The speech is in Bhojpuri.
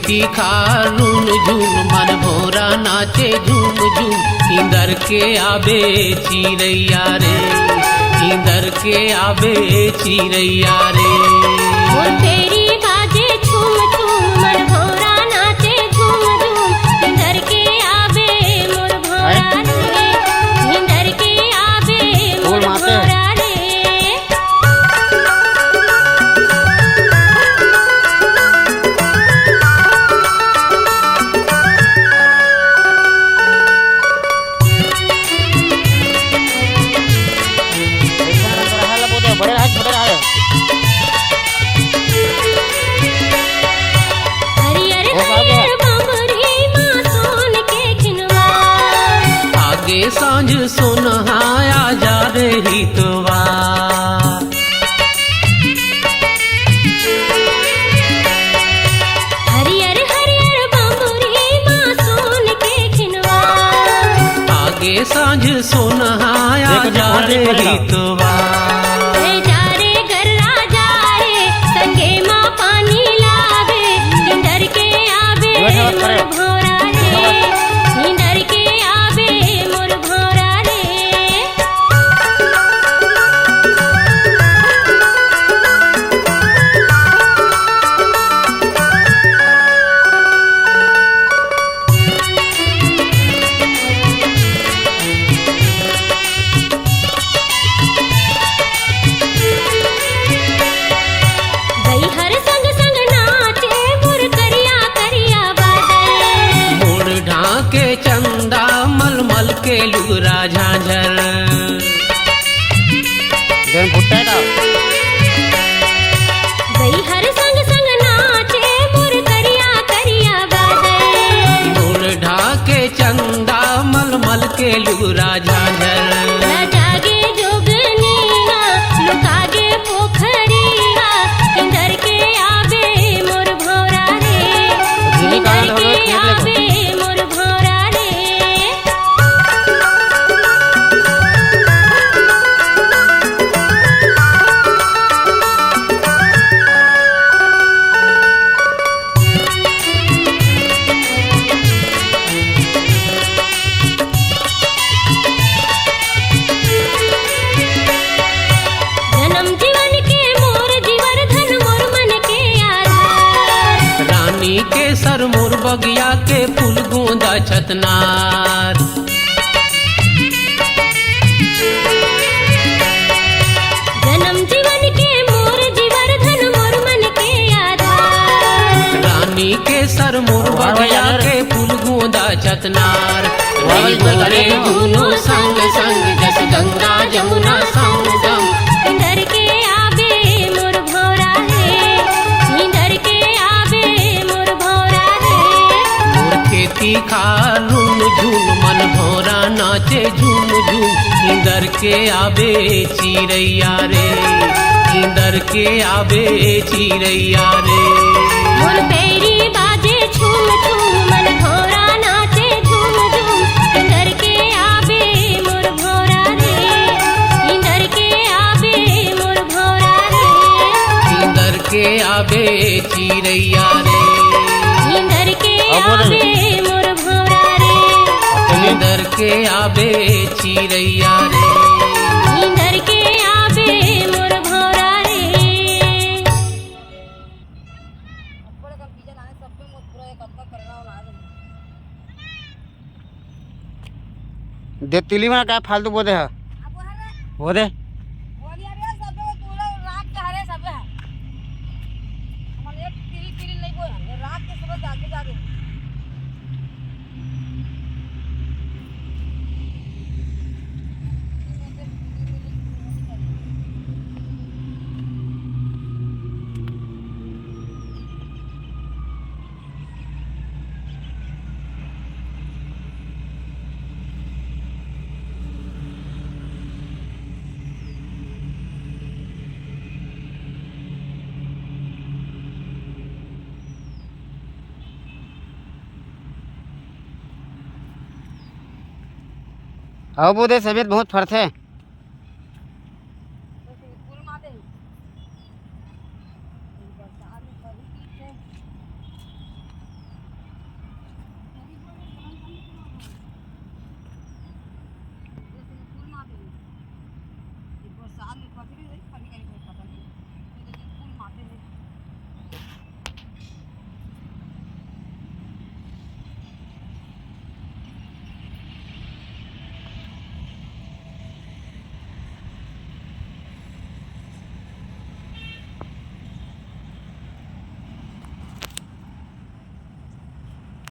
तीखा रून झूम मन भोरा नाचे झूम झूम इंदर के आबे चिरैया रे इंदर के आबे चिरैया रे मोर तेरी बाजे झूम झूम मन भोरा नाचे झूम झूम इंदर के आबे मोर भोरा रे इंदर के आबे मोर भोरा रे हरियर हरियर बम्बरी माँ सोन के खिनवा आगे सांझ सोनहाया जा रही तोवा हरियर हरियर बम्बरी माँ सोन के खिनवा आगे सांझ सोनहाया जा रही तोवा जा रे गर्रा जा रे संगे माँ पानी लावे इंदर के आबे मोर भोरा रे इंदर के आबे मोर भोरा रे गई हर संग संग नाचे मोर करिया करिया बादल मोर ढाके चंदा मलमल के लुगरा झांझर गई हर संग संग नाचे मोर करिया करिया बादल मोर ढाके चंदा मलमल के लुगरा झांझर न जागे जोगनिया लुकागे पोखरिया इंदर के आबे मोर भोरा रे इंदर के आबे मोर भोरा रे जन्म जीवन के मोर जीवर धन मोर मन के आधार रानी के सर मोर बगिया के फूल गोंदा छतनार जन्म जीवन के मोर जीवर धन मोर मन के आधार रानी के सर मोर बगिया के फूल गोंदा छतनार रही बगरे दोनों संग संग जस गंगा जमुना संगम इंदर के आबे मोर भोरा रे इंदर के आबे मोर भोरा रे मोर खेती खा रून झूम मन भोरा नाचे झूम झूम इंदर के आबे चिरैया रे इंदर के आबे चिरैया रे मोर पेरी बाजे झूम झूम मन भोरा नाचे झूम झूम इंदर के आबे मोर भोरा रे इंदर के आबे मोर भोरा रे इंदर के आबे चिरैया रे इंदर के आबे मोर भोरा रे इंदर के आबे चिरैया रे इंदर के आबे मोर भोरा रे दे तिली में क्या फालतू बोदे है वो दे अब बोदे तबीयत बहुत फर्क है।